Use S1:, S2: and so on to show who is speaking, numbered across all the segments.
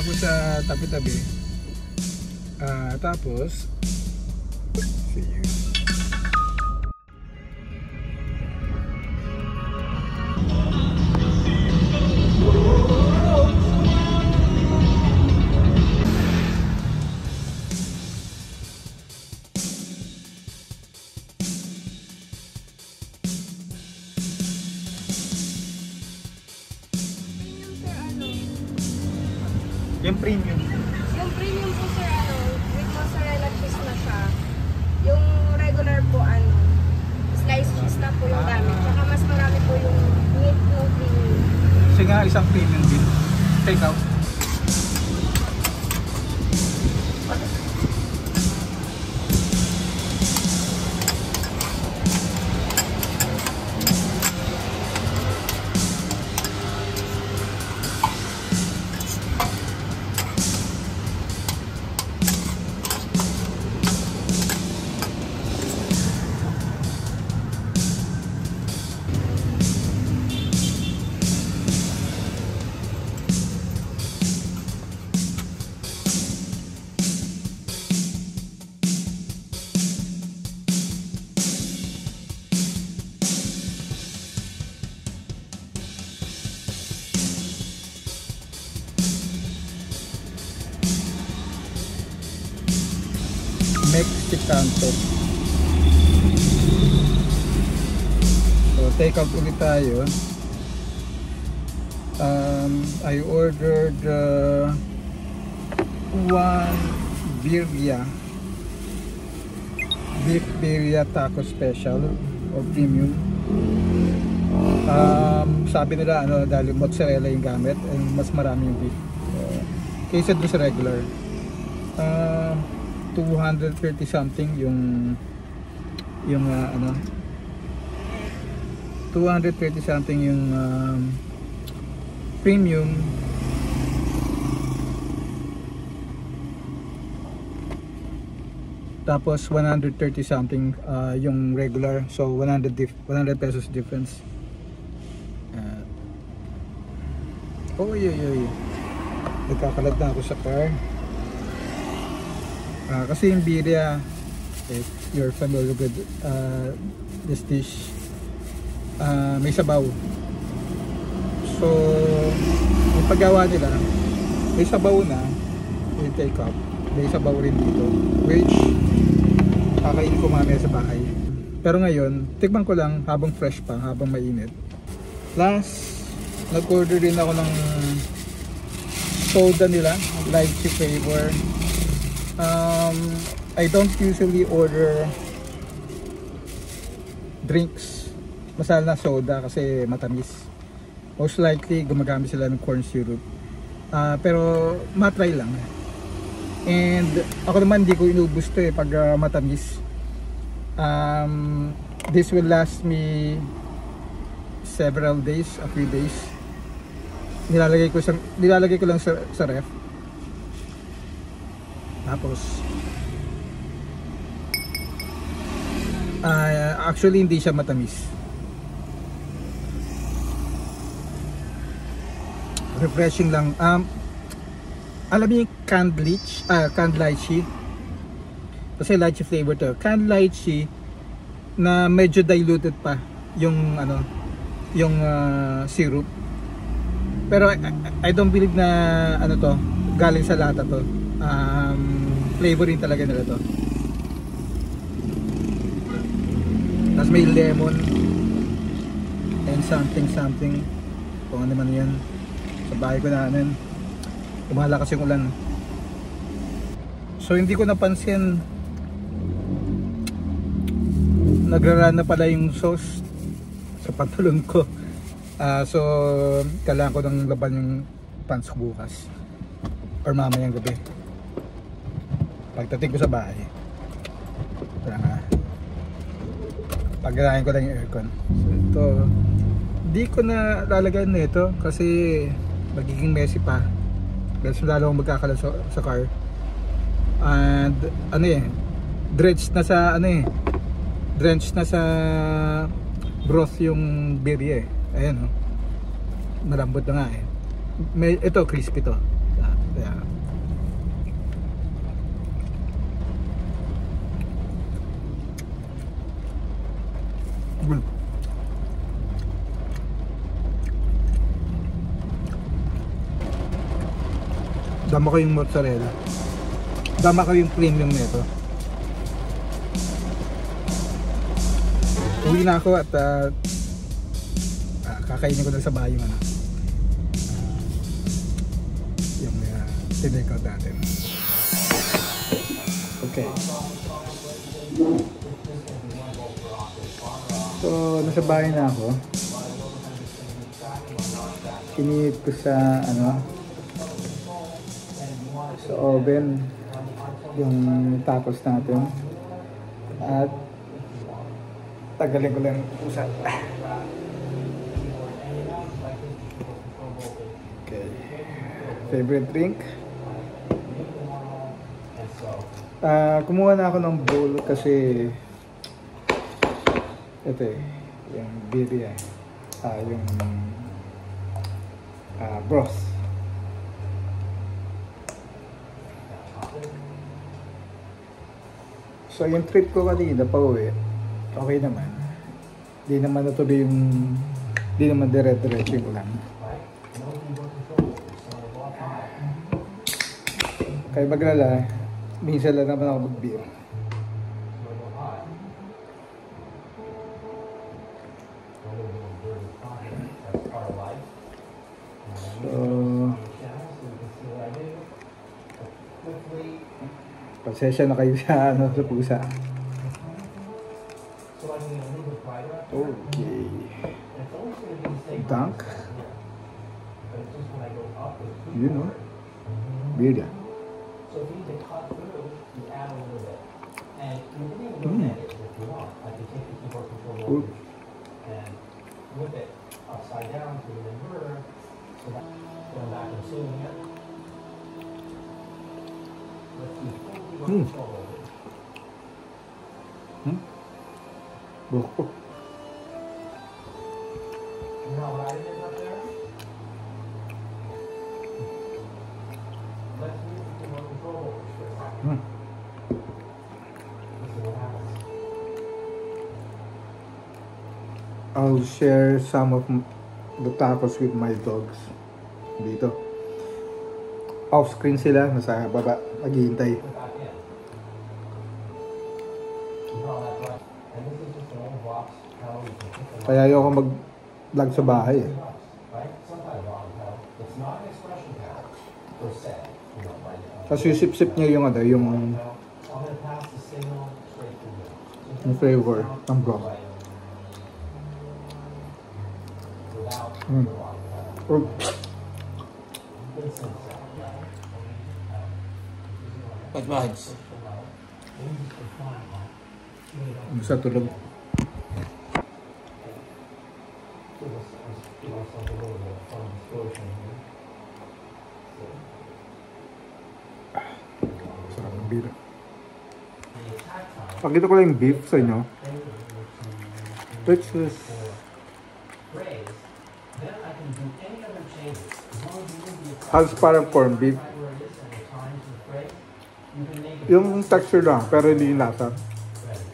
S1: Tapos sa tabi-tabi. Tapos see you. Yung premium.
S2: Yung premium po sir, with mozzarella cheese na siya. Yung regular po, sliced cheese na po yung gamit. Tsaka mas marami po yung meat ng premium.
S1: Kasi nga isang premium din. Take out. Mexicanto. So take out ulit tayo. I ordered one birria, beef birria taco special or premium. Sabi nila dahil mozzarella yung gamit and mas marami yung beef kaysa doon sa regular. 230 something yung 230 something yung premium. Tapos 130 something yung regular, so 100 pesos difference. Nagkakalat na ako sa car. Kasi yung birria, if you're familiar with this dish, may sabaw. So yung paggawa nila, may sabaw na yung take up, may sabaw rin dito, which kakainin ko mamaya sa bahay. Pero ngayon, tikman ko lang habang fresh pa, habang mainit. Plus, nag-order din ako ng soda nila, lychee flavor. I don't usually order drinks masal na soda kasi matamis. Most likely gumagamit sila ng corn syrup, pero matry lang. And ako naman hindi ko inubos to pag matamis. This will last me several days, a few days. Nilalagay ko lang sa ref. Tapos actually hindi siya matamis, refreshing lang. Alam niyo yung canned lychee, kasi lychee flavor to, canned lychee na medyo diluted pa yung syrup, pero I don't believe na to galing sa lata to. Flavoring talaga nila to. Tapos may lemon and something kung ano man yan. Sa bahay ko namin lumalakas yung ulan, so hindi ko napansin nagraraan na pala yung sauce sa pantalon ko. So kailangan ko nang laban yung pants ko bukas or mamayang gabi pagdating ko sa bahay. Pagganahin ko lang yung aircon. So ito, di ko na lalagyan na ito kasi magiging messy pa dahil lalo akong magkakalat sa car. And drenched na sa broth yung birria. Ayan malambot na nga ito crispy to. Yeah. Dama ko yung mozzarella. Dama ko yung premium nito. Uwi na ako at kakainin ko na sa bahay yung ano. Yung tinake-out natin. Okay. So, nasa bahay na ako. Kinihit ko sa sa oven yung tacos natin at tagalin ko lang pusa. Okay. Favorite drink? Kumuha na ako ng bowl kasi ito yung birria, yung broth. So yung trip ko kanina pa uwi, okay naman. Di naman natuloy di naman dire-diretso yung ulan. Kaya maglala, minsan lang naman ako mag-beer. Pasensya na kayo sa sa pusa. Okay. Dunk. You know. Birria. Cool. Buko. I'll share some of the tacos with my dogs. Dito. Off screen sila, nasa baba, naghihintay. Kaya ayoko mag-vlog sa bahay eh. Kasi sip-sip niya yung yung flavor ng broth.
S3: Advance.
S1: Sa tulog. Sarap ng beer. Pakita ko lang yung beef sa inyo. Which is halos parang corned beef. Yung texture lang, pero hindi yung lasa.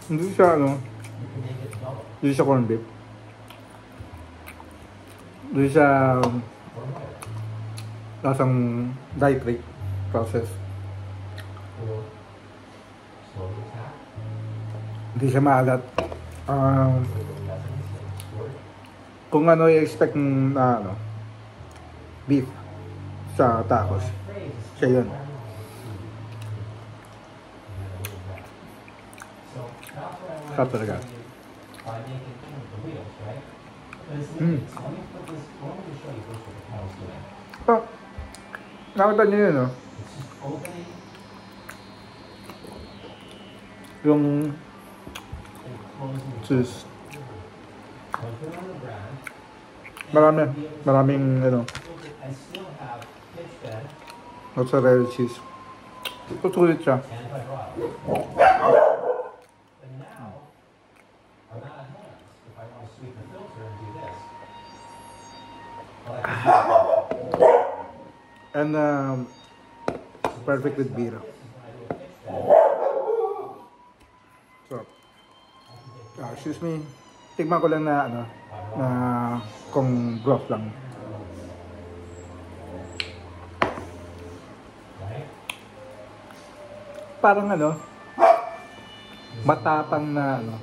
S1: Hindi siya hindi siya corned beef. Hindi siya lasang nitrate process. Hindi siya maalat. Kung ano i-expect na beef sa tacos, siya yun. Sarap talaga. Nakita niyo yun, no? Yung cheese. Maraming mozzarella cheese. Sulit siya. And Perfect with beer. So, excuse me. Tignan ko lang na ano, na kung broth lang. Parang ano, matapang na ano,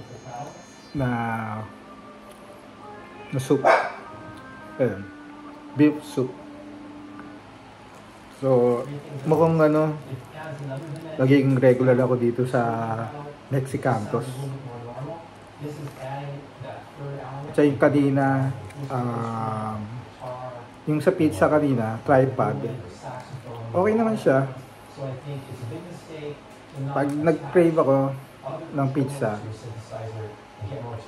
S1: na soup. Ayun. Beef soup. So, mukhang ano, naging regular ako dito sa Mexicantos. At yung kanina, yung sa pizza kanina, tripod. Okay naman siya. Pag nag-crave ako ng pizza,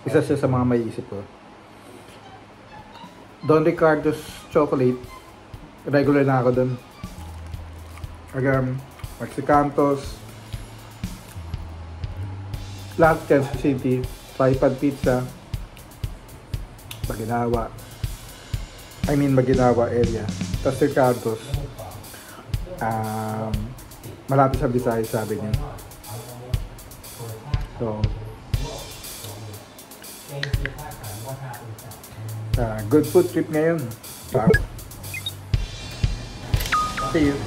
S1: isa siya sa mga maiisip ko. Don Ricardo's chocolate, regular na ako dun. Again, Mexicantos, lahat Kansas City, tripod pizza, Maginawa. Maginawa area. Tapos Ricardo's, malapit sa Visayas, sabi niya. So, good food trip ngayon. See you.